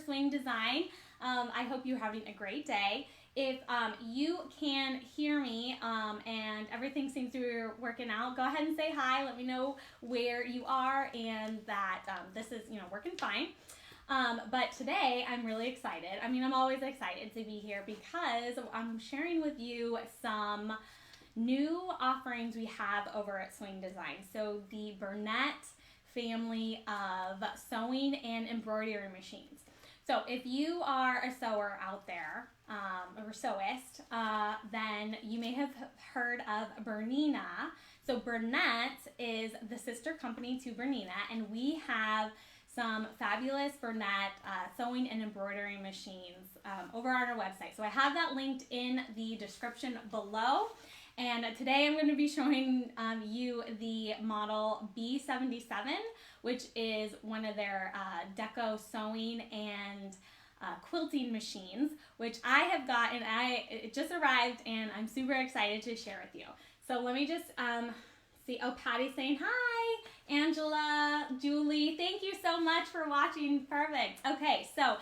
swing design. I hope you're having a great day. If you can hear me and everything seems to be working out, go ahead and say hi. Let me know where you are and that this is, working fine. But today I'm really excited. I mean, I'm always excited to be here because I'm sharing with you some new offerings we have over at Swing Design. So the Bernette family of sewing and embroidery machines. So if you are a sewer out there, or sewist, then you may have heard of Bernina. So Bernette is the sister company to Bernina, and we have some fabulous Bernette sewing and embroidery machines over on our website. So I have that linked in the description below. And today I'm going to be showing you the model B77, which is one of their Deco sewing and quilting machines, which I have gotten. It just arrived and I'm super excited to share with you. So let me just see. Oh, Patty's saying hi. Angela, Julie, thank you so much for watching. Perfect. Okay, so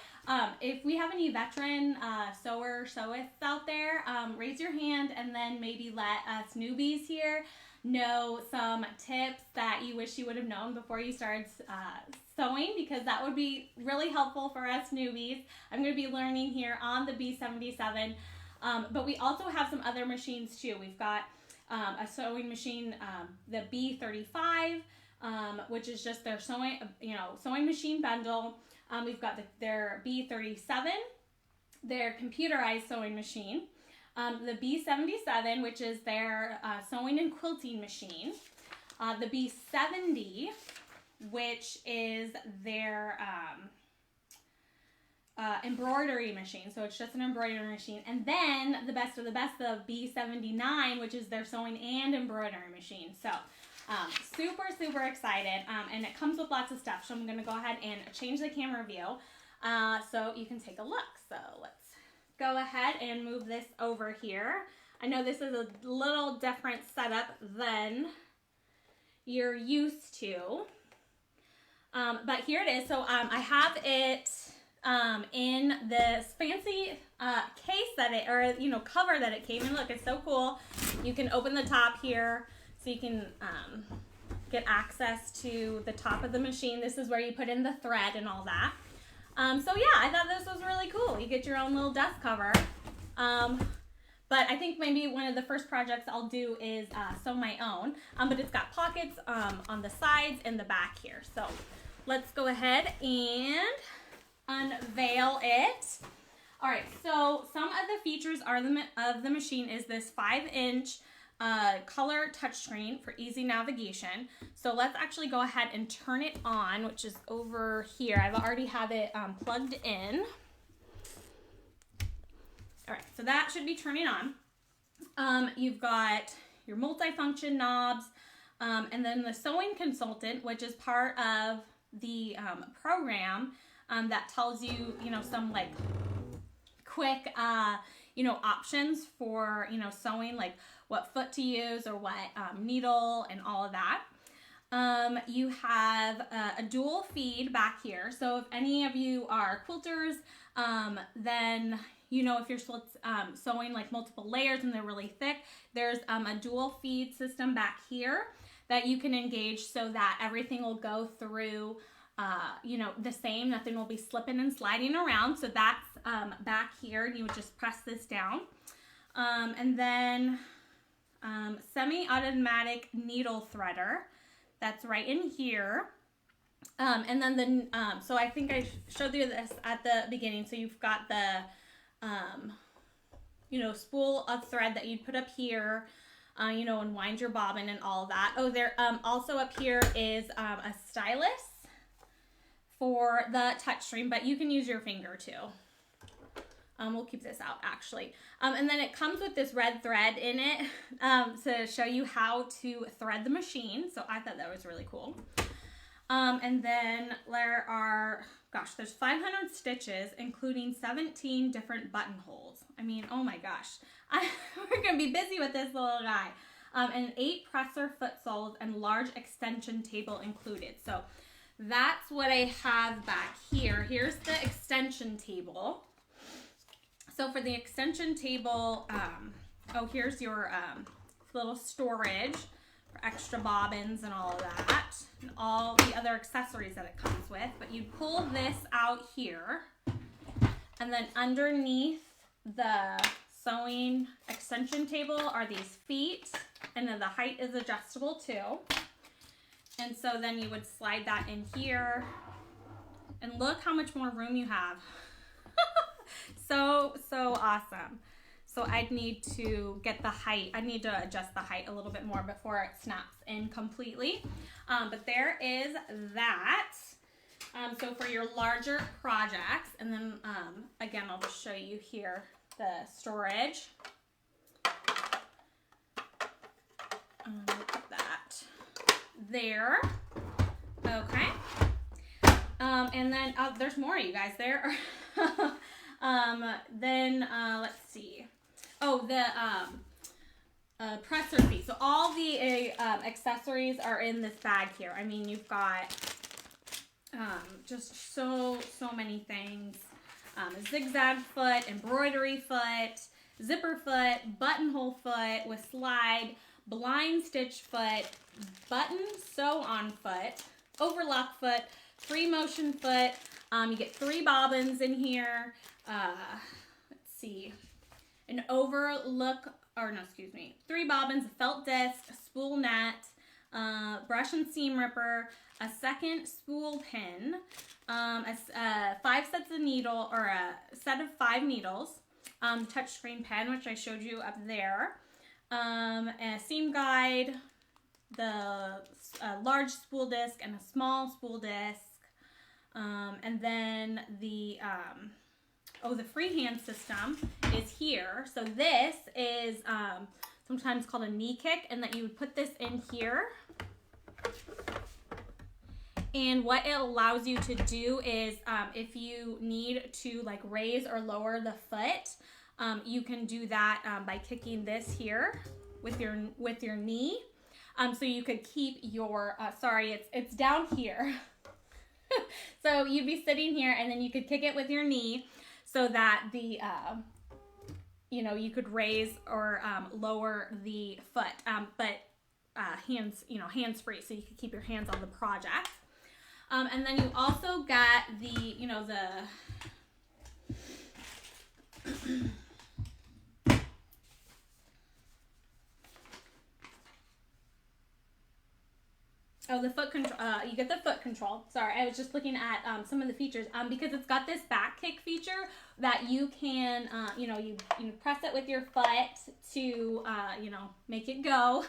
if we have any veteran sewists out there, raise your hand and then maybe let us newbies here know some tips that you wish you would have known before you started sewing, because that would be really helpful for us newbies. I'm going to be learning here on the B77, but we also have some other machines too. We've got a sewing machine, the B35, which is just their sewing machine bundle. We've got their B37, their computerized sewing machine, the B77, which is their sewing and quilting machine, the B70, which is their embroidery machine. So it's just an embroidery machine. And then the best of the best, the B79, which is their sewing and embroidery machine. So super, super excited. And it comes with lots of stuff. So I'm going to go ahead and change the camera view so you can take a look. So let's go ahead and move this over here. I know this is a little different setup than you're used to. But here it is. So I have it in this fancy case that cover that it came in. Look, it's so cool. You can open the top here so you can get access to the top of the machine. This is where you put in the thread and all that. So yeah, I thought this was really cool. You get your own little desk cover. But I think maybe one of the first projects I'll do is sew my own. But it's got pockets on the sides and the back here. So let's go ahead and unveil it. All right, so some of the features of the machine is this 5-inch color touchscreen for easy navigation. So let's actually go ahead and turn it on, which is over here. I've already have it plugged in. All right, so that should be turning on. You've got your multifunction knobs, and then the sewing consultant, which is part of the program that tells you, some like quick, options for, sewing, like what foot to use or what needle and all of that. You have a dual feed back here. So if any of you are quilters, then if you're sewing like multiple layers and they're really thick, there's a dual feed system back here that you can engage so that everything will go through the same. Nothing will be slipping and sliding around. So that's back here, and you would just press this down. And then semi-automatic needle threader, that's right in here. And then so I think I showed you this at the beginning. So you've got the spool of thread that you'd put up here, and wind your bobbin and all that. Oh, there also up here is a stylus for the touchscreen, but you can use your finger too. We'll keep this out actually. And then it comes with this red thread in it to show you how to thread the machine. So I thought that was really cool. And then there are, there's 500 stitches, including 17 different buttonholes. I mean, oh my gosh. We're going to be busy with this little guy. And 8 presser foot soles and large extension table included. So that's what I have back here. Here's the extension table. So for the extension table, oh, here's your little storage for extra bobbins and all of that, and all the other accessories that it comes with. But you pull this out here, and then underneath the sewing extension table are these feet, and then the height is adjustable too. And so then you would slide that in here, and look how much more room you have. So awesome. So I'd need to get the height. I need to adjust the height a little bit more before it snaps in completely. But there is that. So for your larger projects, and then again, I'll just show you here the storage. Look at that there. Okay. And then there's more, you guys. There. Let's see. Oh, the presser feet. So all the accessories are in this bag here. I mean, you've got just so many things. Zigzag foot, embroidery foot, zipper foot, buttonhole foot with slide, blind stitch foot, button sew on foot, overlock foot, free motion foot. You get 3 bobbins in here. Let's see. An overlook, or no, excuse me, 3 bobbins, a felt disc, a spool net, brush and seam ripper, a second spool pin, 5 sets of needle, or a set of 5 needles, touchscreen pen, which I showed you up there, a seam guide, the large spool disc and a small spool disc, and then the the freehand system is here. So this is sometimes called a knee kick, and that you would put this in here. And what it allows you to do is if you need to like raise or lower the foot, you can do that by kicking this here with your knee. So you could keep your, it's down here. So you'd be sitting here, and then you could kick it with your knee so that the, you could raise or lower the foot, but hands free, so you could keep your hands on the project. And then you also got the, the foot control. You get the foot control. Sorry, I was just looking at some of the features because it's got this back kick feature that you can, you press it with your foot to, make it go.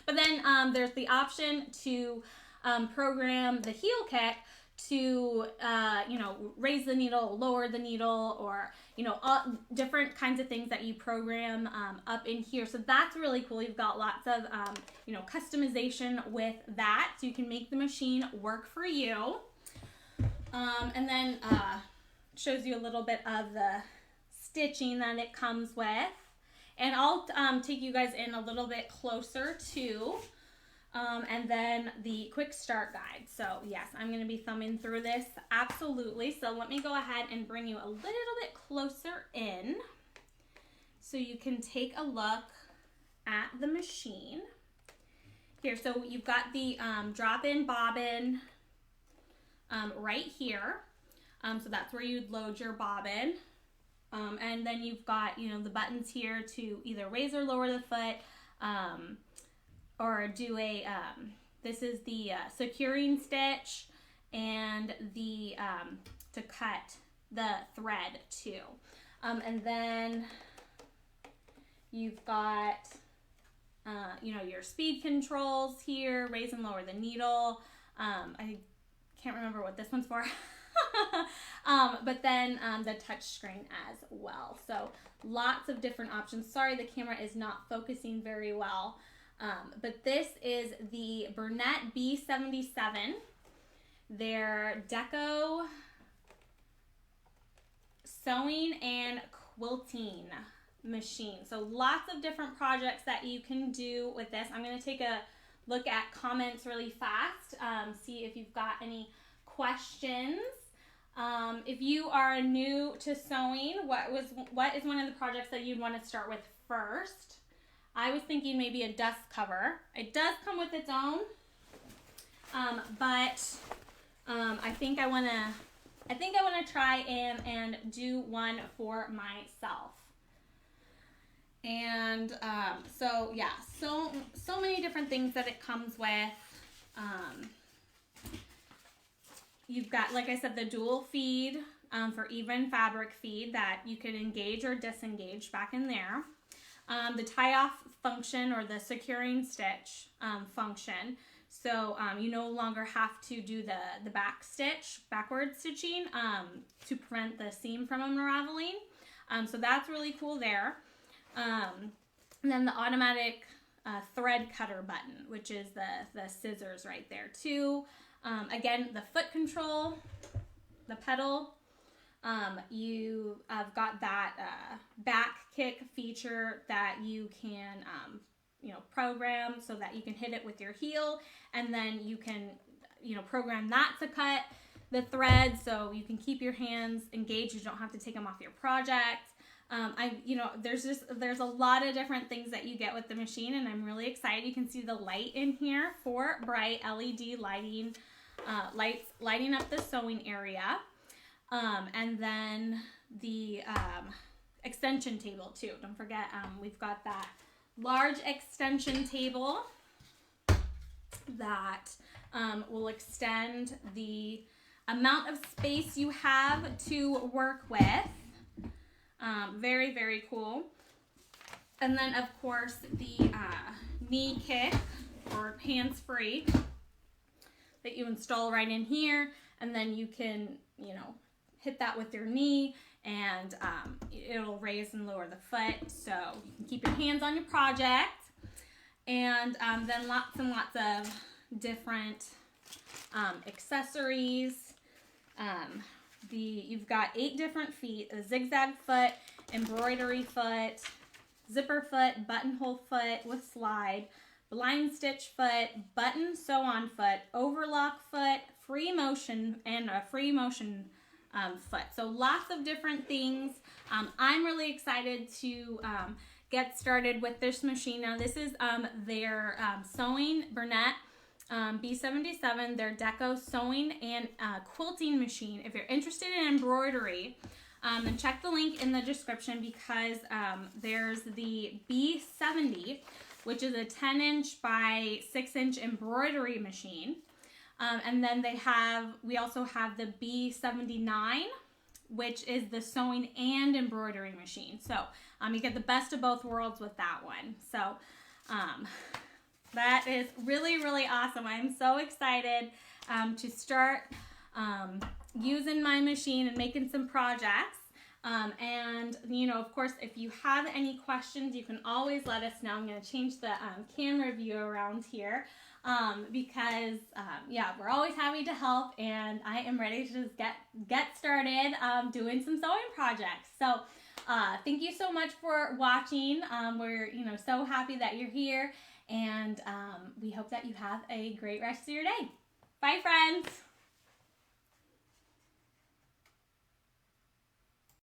But then there's the option to program the heel kick to, raise the needle, lower the needle, or, all different kinds of things that you program up in here. So that's really cool. You've got lots of, customization with that, so you can make the machine work for you. And then shows you a little bit of the stitching that it comes with. And I'll take you guys in a little bit closer too. And then the quick start guide. So yes, I'm going to be thumbing through this. Absolutely. So let me go ahead and bring you a little bit closer in so you can take a look at the machine. Here, so you've got the drop-in bobbin right here. So that's where you'd load your bobbin. And then you've got, the buttons here to either raise or lower the foot, or do a, this is the securing stitch, and the, to cut the thread too. And then you've got, your speed controls here, raise and lower the needle. I can't remember what this one's for. But then the touch screen as well. So lots of different options. Sorry, the camera is not focusing very well. But this is the Bernette B77. Their Deco sewing and quilting machine. So lots of different projects that you can do with this. I'm going to take a look at comments really fast, see if you've got any questions. If you are new to sewing, what is one of the projects that you'd want to start with first? I was thinking maybe a dust cover. It does come with its own, but I think I want to try and do one for myself. And so yeah, so many different things that it comes with. You've got, like I said, the dual feed for even fabric feed that you can engage or disengage back in there. The tie-off function, or the securing stitch function. So you no longer have to do the back stitch, backward stitching, to prevent the seam from unraveling. So that's really cool there. And then the automatic thread cutter button, which is the scissors right there too. Again, the foot control, the pedal. You have got that back kick feature that you can program so that you can hit it with your heel, and then you can program that to cut the thread so you can keep your hands engaged. You don't have to take them off your project. There's a lot of different things that you get with the machine, and I'm really excited. You can see the light in here, 4 bright LED lighting lights lighting up the sewing area, and then the extension table too. Don't forget, we've got that large extension table that will extend the amount of space you have to work with. Very, very cool. And then, of course, the knee kick, or hands-free, that you install right in here, and then you can, hit that with your knee, and it'll raise and lower the foot, so you can keep your hands on your project. And then lots and lots of different accessories. You've got 8 different feet: a zigzag foot, embroidery foot, zipper foot, buttonhole foot with slide, blind stitch foot, button sew-on foot, overlock foot, free motion, and a free motion foot. So lots of different things. I'm really excited to get started with this machine. Now this is their sewing Bernette B77, their Deco sewing and quilting machine. If you're interested in embroidery, then check the link in the description, because there's the B70, which is a 10-inch by 6-inch embroidery machine. And then we also have the B79, which is the sewing and embroidery machine. So you get the best of both worlds with that one. So that is really, really awesome. I'm so excited to start using my machine and making some projects. And of course, if you have any questions, you can always let us know. I'm going to change the camera view around here, because yeah, we're always happy to help, and I am ready to just get started doing some sewing projects. So thank you so much for watching. We're so happy that you're here, and we hope that you have a great rest of your day. Bye, friends.